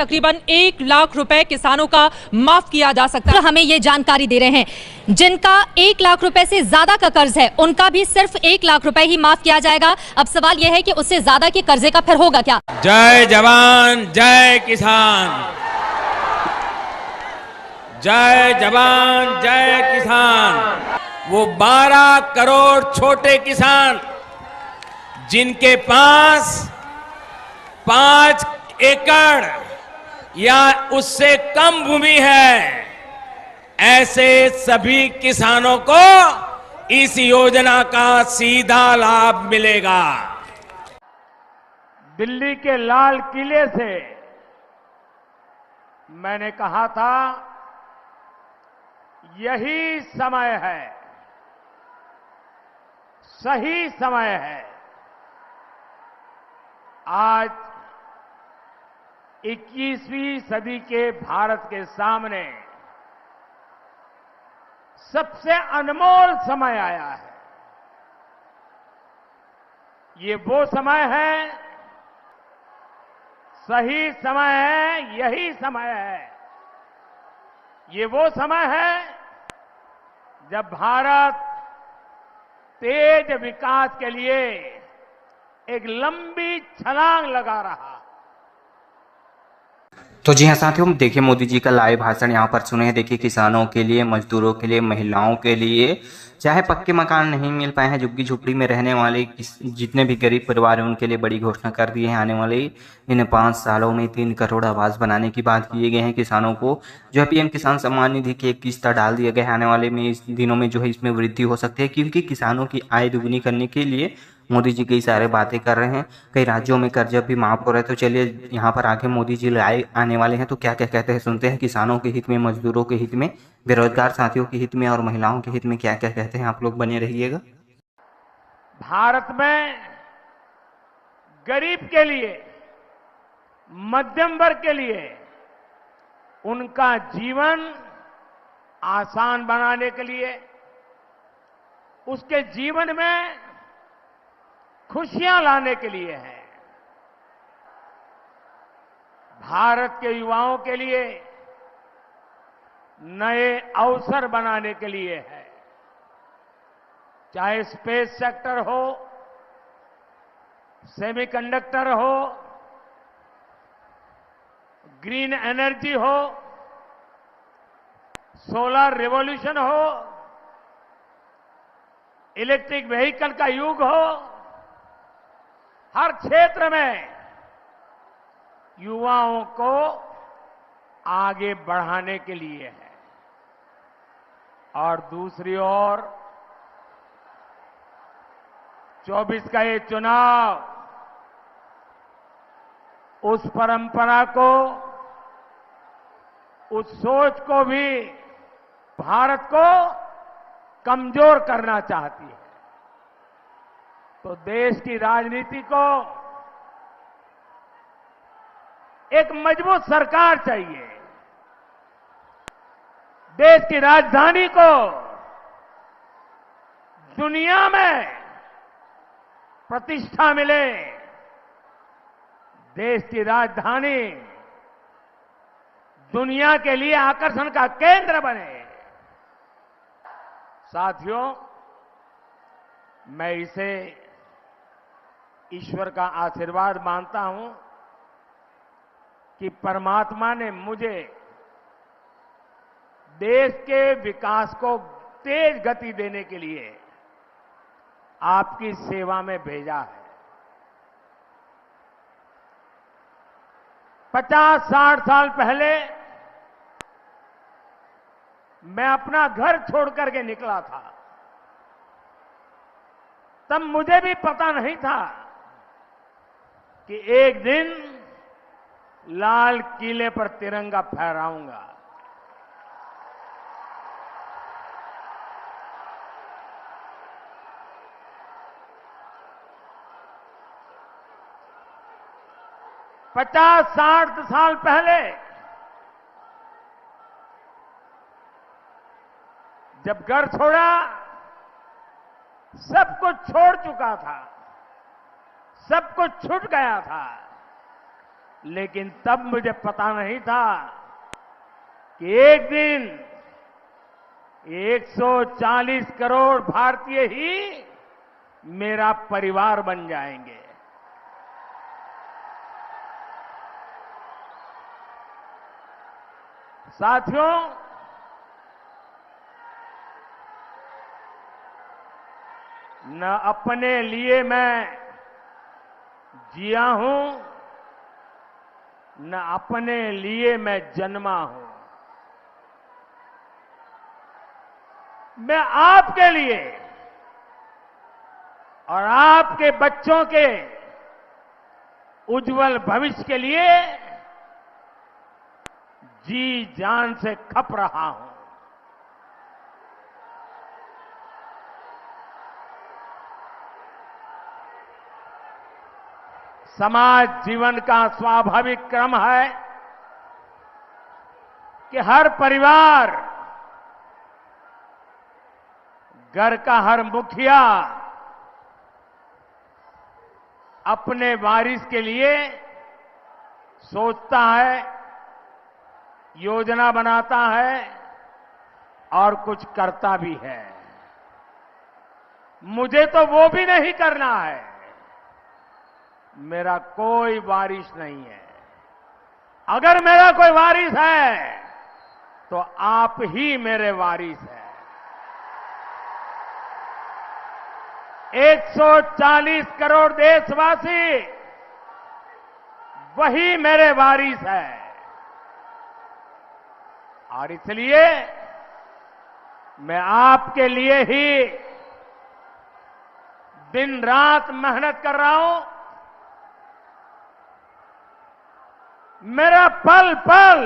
तकरीबन 1 लाख रुपए किसानों का माफ किया जा सकता है। तो हमें ये जानकारी दे रहे हैं जिनका 1 लाख रुपए से ज्यादा का कर्ज है उनका भी सिर्फ 1 लाख रुपए ही माफ किया जाएगा। अब सवाल यह है कि उससे ज्यादा के कर्जे का फिर होगा क्या? जय जवान जय किसान, जय जवान जय किसान। वो 12 करोड़ छोटे किसान जिनके पास 5 एकड़ या उससे कम भूमि है, ऐसे सभी किसानों को इस योजना का सीधा लाभ मिलेगा। दिल्ली के लाल किले से मैंने कहा था यही समय है, सही समय है। आज 21वीं सदी के भारत के सामने सबसे अनमोल समय आया है। ये वो समय है, सही समय है, यही समय है। ये वो समय है जब भारत तेज विकास के लिए एक लंबी छलांग लगा रहा। तो जी हाँ साथियों, देखिए मोदी जी का लाइव भाषण यहाँ पर सुने हैं। देखिए किसानों के लिए, मजदूरों के लिए, महिलाओं के लिए, चाहे पक्के मकान नहीं मिल पाए हैं, झुग्गी झुपड़ी में रहने वाले जितने भी गरीब परिवार हैं उनके लिए बड़ी घोषणा कर दी है। आने वाले इन 5 सालों में 3 करोड़ आवास बनाने की बात किए गए हैं। किसानों को जो है पीएम किसान सम्मान निधि की एक किस्त डाल दिया गया है। आने वाले में इस दिनों में जो है इसमें वृद्धि हो सकती है, क्योंकि किसानों की आय दुगनी करने के लिए मोदी जी कई सारे बातें कर रहे हैं। कई राज्यों में कर्ज भी माफ हो रहे हैं। तो चलिए यहाँ पर आगे मोदी जी आने वाले हैं तो क्या क्या कहते हैं सुनते हैं। किसानों के हित में, मजदूरों के हित में, बेरोजगार साथियों के हित में और महिलाओं के हित में क्या क्या कहते हैं। आप लोग बने रहिएगा। भारत में गरीब के लिए, मध्यम वर्ग के लिए उनका जीवन आसान बनाने के लिए, उसके जीवन में खुशियां लाने के लिए है। भारत के युवाओं के लिए नए अवसर बनाने के लिए है। चाहे स्पेस सेक्टर हो, सेमीकंडक्टर हो, ग्रीन एनर्जी हो, सोलर रिवॉल्यूशन हो, इलेक्ट्रिक व्हीकल का युग हो, हर क्षेत्र में युवाओं को आगे बढ़ाने के लिए है। और दूसरी ओर 24 का ये चुनाव उस परंपरा को, उस सोच को भी भारत को कमजोर करना चाहती है। तो देश की राजनीति को एक मजबूत सरकार चाहिए। देश की राजधानी को दुनिया में प्रतिष्ठा मिले, देश की राजधानी दुनिया के लिए आकर्षण का केंद्र बने। साथियों, मैं इसे ईश्वर का आशीर्वाद मानता हूं कि परमात्मा ने मुझे देश के विकास को तेज गति देने के लिए आपकी सेवा में भेजा है। 50-60 साल पहले मैं अपना घर छोड़ करके निकला था। तब मुझे भी पता नहीं था कि एक दिन लाल किले पर तिरंगा फहराऊंगा। पचास 60 साल पहले जब घर छोड़ा, सब कुछ छोड़ चुका था, सब कुछ छूट गया था। लेकिन तब मुझे पता नहीं था कि एक दिन 140 करोड़ भारतीय ही मेरा परिवार बन जाएंगे। साथियों, न अपने लिए मैं जिया हूं, न अपने लिए मैं जन्मा हूं। मैं आपके लिए और आपके बच्चों के उज्जवल भविष्य के लिए जी जान से खप रहा हूं। समाज जीवन का स्वाभाविक क्रम है कि हर परिवार, घर का हर मुखिया अपने वारिस के लिए सोचता है, योजना बनाता है और कुछ करता भी है। मुझे तो वो भी नहीं करना है। मेरा कोई वारिस नहीं है। अगर मेरा कोई वारिस है तो आप ही मेरे वारिस हैं। 140 करोड़ देशवासी वही मेरे वारिस है और इसलिए मैं आपके लिए ही दिन रात मेहनत कर रहा हूं। मेरा पल पल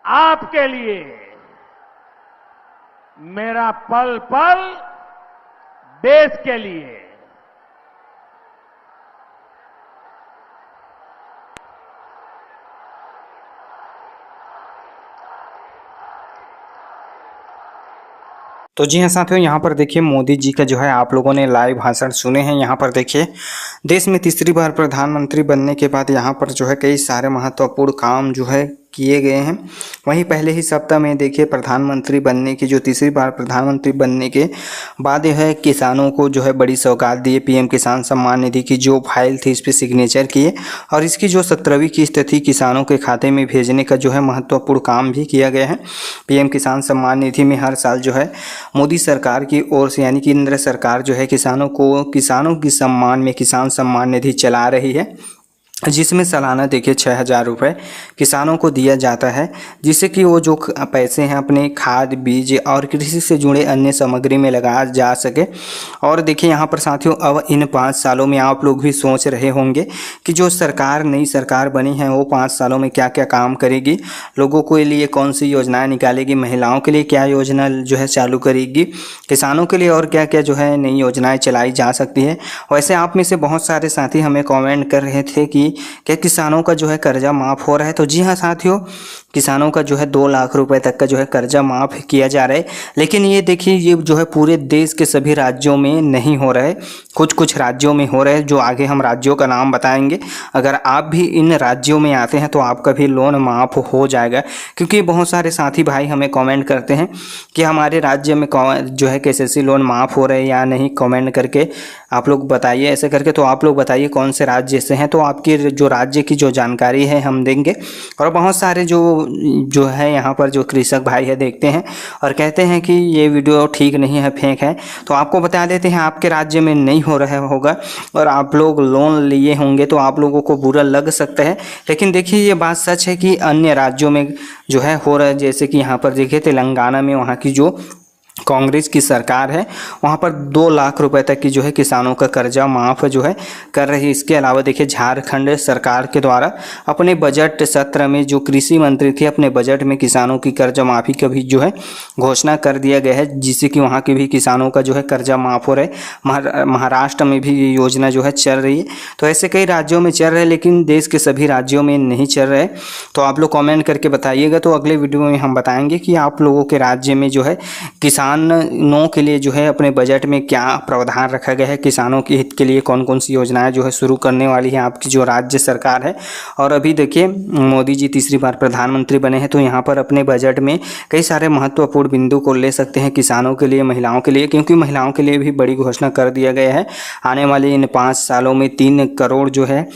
आपके लिए, मेरा पल पल देश के लिए। तो जी हाँ साथियों, यहाँ पर देखिए मोदी जी का जो है आप लोगों ने लाइव भाषण सुने हैं। यहाँ पर देखिए देश में तीसरी बार प्रधानमंत्री बनने के बाद यहाँ पर जो है कई सारे महत्वपूर्ण काम जो है किए गए हैं। वहीं पहले ही सप्ताह में देखिए प्रधानमंत्री बनने की जो तीसरी बार प्रधानमंत्री बनने के बाद यह है किसानों को जो है बड़ी सौगात दिए। पीएम किसान सम्मान निधि की जो फाइल थी इस पर सिग्नेचर किए और इसकी जो 17वीं किस्त थी किसानों के खाते में भेजने का जो है महत्वपूर्ण काम भी किया गया है। पीएम किसान सम्मान निधि में हर साल जो है मोदी सरकार की ओर से यानी केंद्र सरकार जो है किसानों की सम्मान में किसान सम्मान निधि चला रही है, जिसमें सालाना देखिए 6,000 रुपये किसानों को दिया जाता है, जिससे कि वो जो पैसे हैं अपने खाद बीज और कृषि से जुड़े अन्य सामग्री में लगाया जा सके। और देखिए यहाँ पर साथियों अब इन 5 सालों में आप लोग भी सोच रहे होंगे कि जो नई सरकार बनी है वो 5 सालों में क्या क्या काम करेगी, लोगों के लिए कौन सी योजनाएं निकालेगी, महिलाओं के लिए क्या योजना जो है चालू करेगी, किसानों के लिए और क्या क्या जो है नई योजनाएँ चलाई जा सकती है। वैसे आप में से बहुत सारे साथी हमें कॉमेंट कर रहे थे कि क्या किसानों का जो है कर्जा माफ हो रहा है। तो जी हाँ साथियों, किसानों का जो है 2 लाख रुपए तक का जो है कर्जा माफ किया जा रहा है। लेकिन ये देखिए ये जो है पूरे देश के सभी राज्यों में नहीं हो रहा है, कुछ राज्यों में हो रहा है, जो आगे हम राज्यों का नाम बताएंगे। अगर आप भी इन राज्यों में आते हैं तो आपका भी लोन माफ हो जाएगा, क्योंकि बहुत सारे साथी भाई हमें कमेंट करते हैं कि हमारे राज्य में जो है केसीसी लोन माफ हो रहे हैं या नहीं। कमेंट करके आप लोग बताइए ऐसे करके। तो आप लोग बताइए कौन से राज्य से हैं, तो आपके जो राज्य की जो जानकारी है हम देंगे। और बहुत सारे जो है यहाँ पर जो कृषक भाई है देखते हैं और कहते हैं कि ये वीडियो ठीक नहीं है, फेक है। तो आपको बता देते हैं आपके राज्य में नहीं हो रहा होगा और आप लोग लोन लिए होंगे तो आप लोगों को बुरा लग सकता है। लेकिन देखिए ये बात सच है कि अन्य राज्यों में जो है हो रहा है। जैसे कि यहाँ पर देखिए तेलंगाना में वहाँ की जो कांग्रेस की सरकार है वहाँ पर 2 लाख रुपए तक की जो है किसानों का कर्जा माफ जो है कर रही है। इसके अलावा देखिए झारखंड सरकार के द्वारा अपने बजट सत्र में जो कृषि मंत्री थे अपने बजट में किसानों की कर्जा माफी का भी जो है घोषणा कर दिया गया है, जिससे कि वहाँ के भी किसानों का जो है कर्जा माफ हो रहा है। महाराष्ट्र में भी ये योजना जो है चल रही है। तो ऐसे कई राज्यों में चल रहा है, लेकिन देश के सभी राज्यों में नहीं चल रहा है। तो आप लोग कमेंट करके बताइएगा, तो अगले वीडियो में हम बताएंगे कि आप लोगों के राज्य में जो है किसान किसानों के लिए जो है अपने बजट में क्या प्रावधान रखा गया है, किसानों के हित के लिए कौन कौन सी योजनाएं जो है शुरू करने वाली है आपकी जो राज्य सरकार है। और अभी देखिए मोदी जी तीसरी बार प्रधानमंत्री बने हैं, तो यहाँ पर अपने बजट में कई सारे महत्वपूर्ण बिंदु को ले सकते हैं किसानों के लिए, महिलाओं के लिए, क्योंकि महिलाओं के लिए भी बड़ी घोषणा कर दिया गया है। आने वाले इन 5 सालों में 3 करोड़ जो है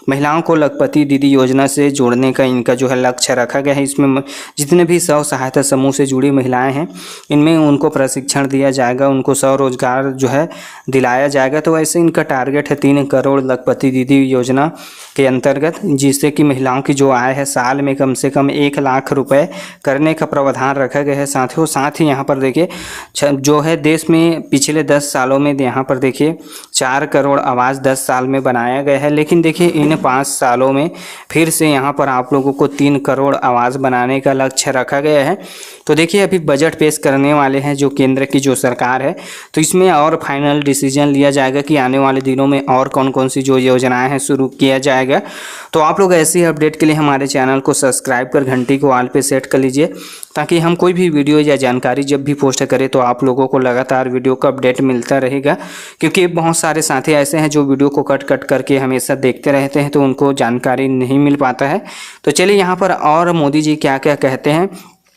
महिलाओं को लखपति दीदी योजना से जोड़ने का इनका जो है लक्ष्य रखा गया है। इसमें जितने भी स्व सहायता समूह से जुड़ी महिलाएं हैं इनमें उनको प्रशिक्षण दिया जाएगा, उनको स्वरोजगार जो है दिलाया जाएगा। तो वैसे इनका टारगेट है 3 करोड़ लखपति दीदी योजना के अंतर्गत, जिससे कि महिलाओं की जो आय है साल में कम से कम 1 लाख रुपए करने का प्रावधान रखा गया है। साथ ही यहाँ पर देखिए जो है देश में पिछले 10 सालों में यहाँ पर देखिए 4 करोड़ आवास 10 साल में बनाया गया है, लेकिन देखिए इन 5 सालों में फिर से यहाँ पर आप लोगों को 3 करोड़ आवास बनाने का लक्ष्य रखा गया है। तो देखिए अभी बजट पेश करने वाले हैं जो केंद्र की जो सरकार है, तो इसमें और फाइनल डिसीजन लिया जाएगा कि आने वाले दिनों में और कौन कौन सी जो योजनाएं हैं शुरू किया जाएगा। तो आप लोग ऐसी अपडेट के लिए हमारे चैनल को सब्सक्राइब कर घंटी को ऑल पे सेट कर लीजिए, ताकि हम कोई भी वीडियो या जानकारी जब भी पोस्ट करें तो आप लोगों को लगातार वीडियो का अपडेट मिलता रहेगा। क्योंकि बहुत सारे साथी ऐसे हैं जो वीडियो को कट करके हमेशा देखते रहते हैं, तो उनको जानकारी नहीं मिल पाता है। तो चलिए यहाँ पर और मोदी जी क्या क्या कहते हैं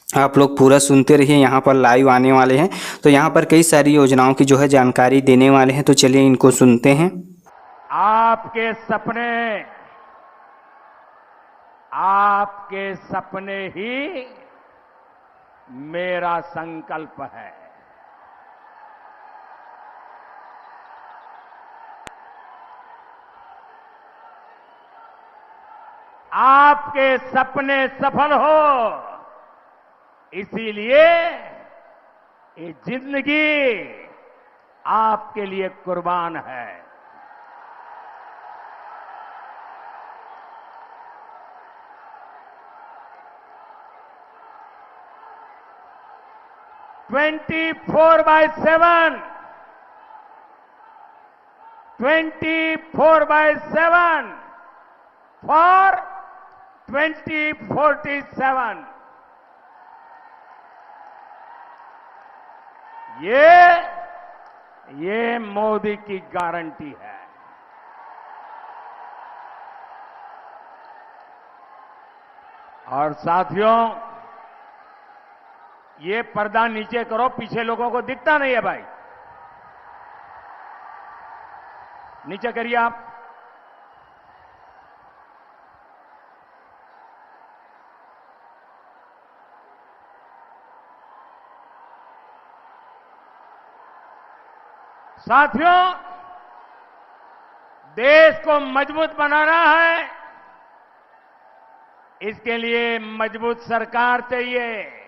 आप लोग पूरा सुनते रहिए। यहाँ पर लाइव आने वाले हैं, तो यहाँ पर कई सारी योजनाओं की जो है जानकारी देने वाले हैं, तो चलिए इनको सुनते हैं। आपके सपने ही मेरा संकल्प है। आपके सपने सफल हो, इसीलिए ये जिंदगी आपके लिए कुर्बान है। ट्वेंटी4 by 7 for 2047। ये मोदी की गारंटी है। और साथियों, ये पर्दा नीचे करो, पीछे लोगों को दिखता नहीं है भाई, नीचे करिए आप। साथियों, देश को मजबूत बनाना है, इसके लिए मजबूत सरकार चाहिए।